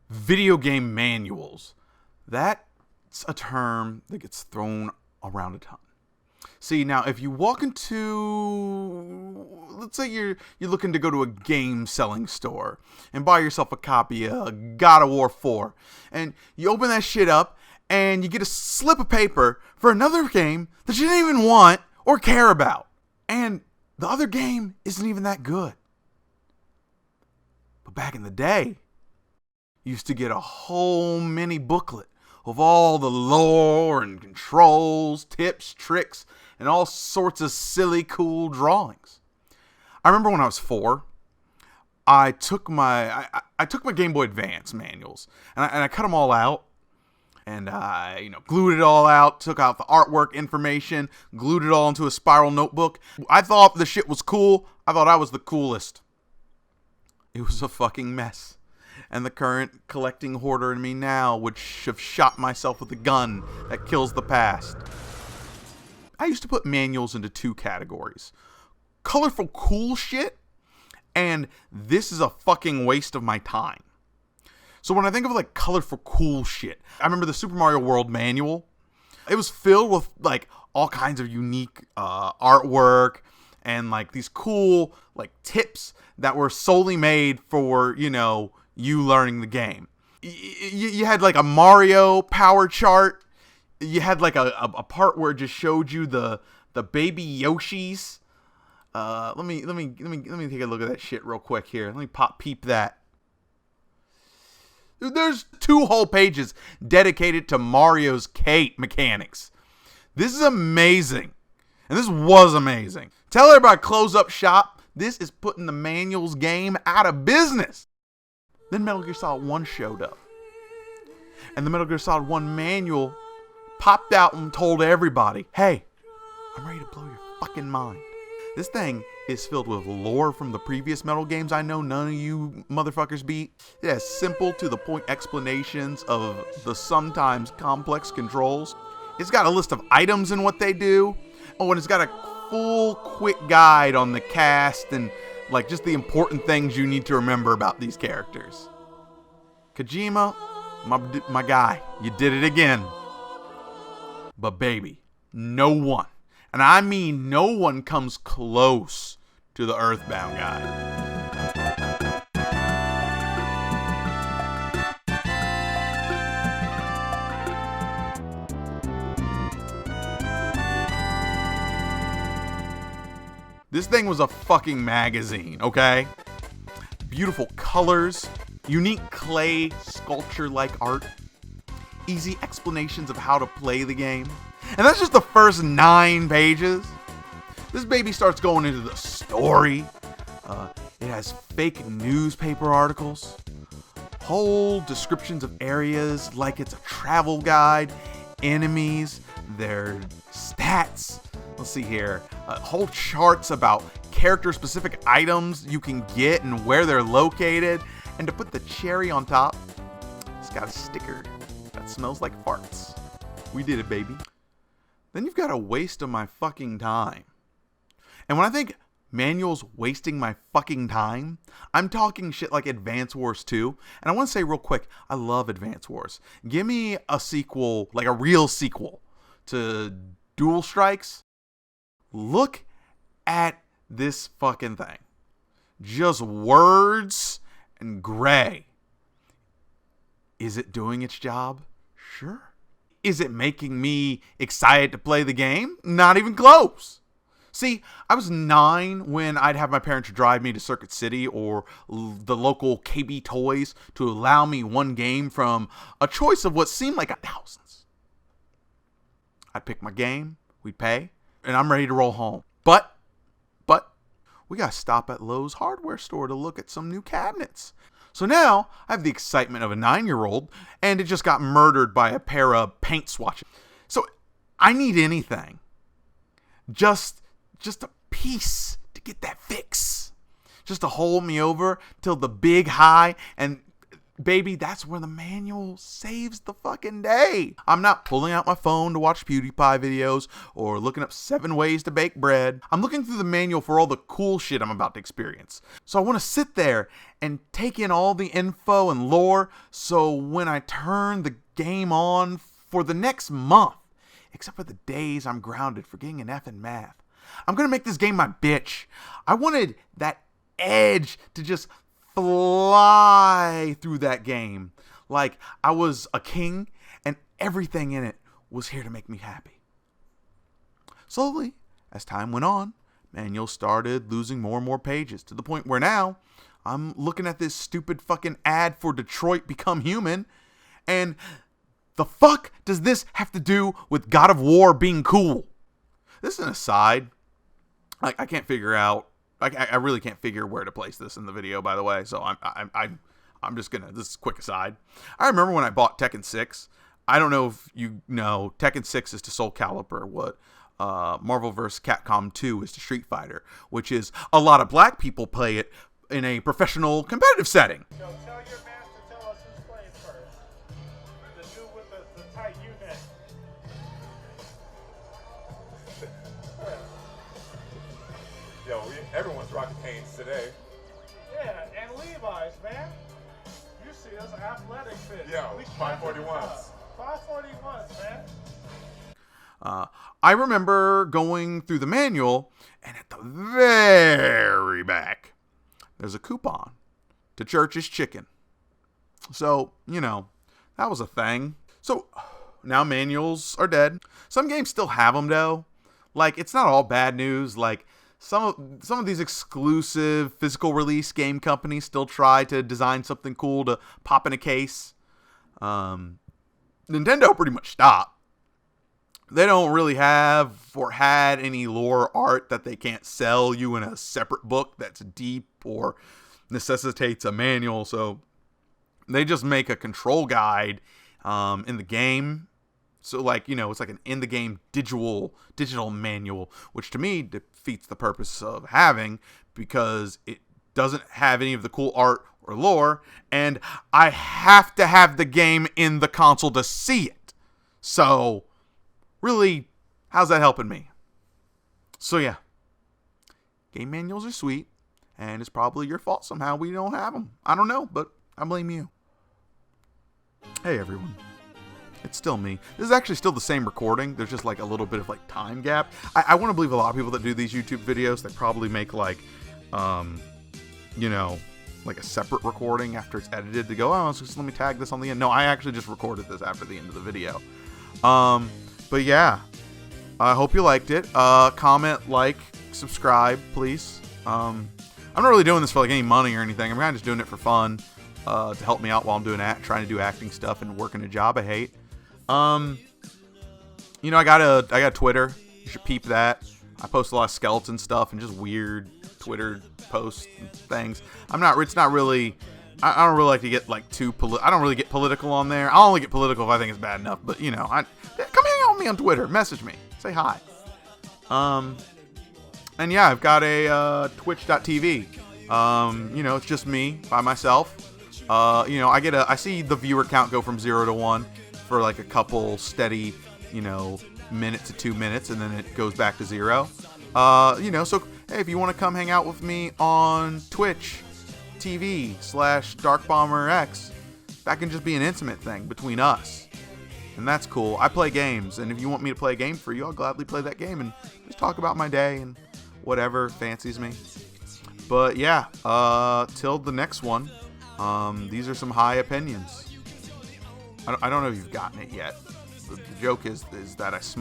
Video game manuals. That's a term that gets thrown around a ton. See, now if you walk into, let's say you're looking to go to a game selling store and buy yourself a copy of God of War 4, and you open that shit up and you get a slip of paper for another game that you didn't even want or care about, and the other game isn't even that good. But back in the day, you used to get a whole mini booklet of all the lore and controls, tips, tricks, and all sorts of silly, cool drawings. I remember when I was 4, I took my Game Boy Advance manuals and I cut them all out, and I glued it all out, took out the artwork information, glued it all into a spiral notebook. I thought the shit was cool. I thought I was the coolest. It was a fucking mess. And the current collecting hoarder in me now would have shot myself with a gun that kills the past. I used to put manuals into 2 categories. Colorful cool shit, and this is a fucking waste of my time. So when I think of like colorful cool shit, I remember the Super Mario World manual. It was filled with like all kinds of unique artwork and like these cool like tips that were solely made for, you learning the game. You had like a Mario power chart. You had like a part where it just showed you the baby Yoshis. Let me take a look at that shit real quick here. Let me peep that. There's 2 whole pages dedicated to Mario's Kate mechanics. This is amazing. And this was amazing. Tell everybody, close up shop. This is putting the manuals game out of business. Then Metal Gear Solid 1 showed up. And the Metal Gear Solid 1 manual popped out and told everybody, hey, I'm ready to blow your fucking mind. This thing is filled with lore from the previous Metal games I know none of you motherfuckers beat. It has simple to the point explanations of the sometimes complex controls. It's got a list of items and what they do. Oh, and it's got a full quick guide on the cast and like just the important things you need to remember about these characters. Kojima, my guy, you did it again. But baby, no one, and I mean no one, comes close to the Earthbound guide. This thing was a fucking magazine, okay? Beautiful colors, unique clay sculpture-like art, easy explanations of how to play the game. And that's just the first 9 pages. This baby starts going into the story. It has fake newspaper articles, whole descriptions of areas like it's a travel guide, enemies, their stats. Let's see here. Whole charts about character-specific items you can get and where they're located. And to put the cherry on top, it's got a sticker that smells like farts. We did it, baby. Then you've got a waste of my fucking time. And when I think manuals wasting my fucking time, I'm talking shit like Advance Wars 2. And I want to say real quick, I love Advance Wars. Give me a sequel, like a real sequel to Dual Strikes. Look at this fucking thing. Just words and gray. Is it doing its job? Sure. Is it making me excited to play the game? Not even close. See, I was 9 when I'd have my parents drive me to Circuit City or the local KB Toys to allow me one game from a choice of what seemed like thousands. I'd pick my game, we'd pay, and I'm ready to roll home. But, we gotta stop at Lowe's hardware store to look at some new cabinets. So now, I have the excitement of a 9-year-old, and it just got murdered by a pair of paint swatches. So, I need anything. Just a piece to get that fix. Just to hold me over till the big high, and baby, that's where the manual saves the fucking day. I'm not pulling out my phone to watch PewDiePie videos or looking up 7 ways to bake bread. I'm looking through the manual for all the cool shit I'm about to experience. So I want to sit there and take in all the info and lore, so when I turn the game on for the next month, except for the days I'm grounded for getting an F in math, I'm going to make this game my bitch. I wanted that edge to just fly through that game like I was a king and everything in it was here to make me happy. Slowly, as time went on, manual started losing more and more pages, to the point where now I'm looking at this stupid fucking ad for Detroit Become Human, and the fuck does this have to do with God of War being cool? This is an aside. I can't figure out. I really can't figure where to place this in the video, by the way. So I'm just gonna. This is a quick aside. I remember when I bought Tekken 6. I don't know if you know, Tekken 6 is to Soul Calibur what Marvel vs. Capcom 2 is to Street Fighter, which is a lot of black people play it in a professional competitive setting. So tell your man to tell us who's playing first. The dude with the tight U-neck. Yo, everyone's rocking Hanes today. Yeah, and Levi's, man. You see us athletic fit. Yo, We 541s. 541s, man. I remember going through the manual, and at the very back, there's a coupon to Church's Chicken. So, you know, that was a thing. So, now manuals are dead. Some games still have them, though. Like, it's not all bad news. Like, some of these exclusive physical release game companies still try to design something cool to pop in a case. Nintendo pretty much stopped. They don't really have or had any lore art that they can't sell you in a separate book that's deep or necessitates a manual. So they just make a control guide in the game. So, like, you know, it's like an in-the-game digital manual, which to me defeats the purpose of having, because it doesn't have any of the cool art or lore, and I have to have the game in the console to see it. So, really, how's that helping me? So, yeah. Game manuals are sweet, and it's probably your fault somehow we don't have them. I don't know, but I blame you. Hey, everyone. It's still me. This is actually still the same recording. There's just like a little bit of like time gap. I want to believe a lot of people that do these YouTube videos, they probably make like, you know, like a separate recording after it's edited to go, oh, so just let me tag this on the end. No, I actually just recorded this after the end of the video. But yeah, I hope you liked it. Comment, like, subscribe, please. I'm not really doing this for like any money or anything. I'm kind of just doing it for fun, to help me out while I'm trying to do acting stuff and working a job I hate. You know, I got a Twitter. You should peep that. I post a lot of skeleton stuff and just weird Twitter posts and things. It's not really, I don't really like to get like I don't really get political on there. I'll only get political if I think it's bad enough, but you know, come hang out with me on Twitter, message me, say hi. And yeah, I've got a, twitch.tv. You know, it's just me by myself. You know, I see the viewer count go from 0 to 1 for like a couple steady, you know, minute to 2 minutes, and then it goes back to 0. You know, so hey, if you want to come hang out with me on Twitch TV/DarkBomberX, that can just be an intimate thing between us, and that's cool. I play games, and if you want me to play a game for you, I'll gladly play that game and just talk about my day and whatever fancies me. But yeah, till the next one. These are some high opinions. I don't know if you've gotten it yet. The joke is that I smoke.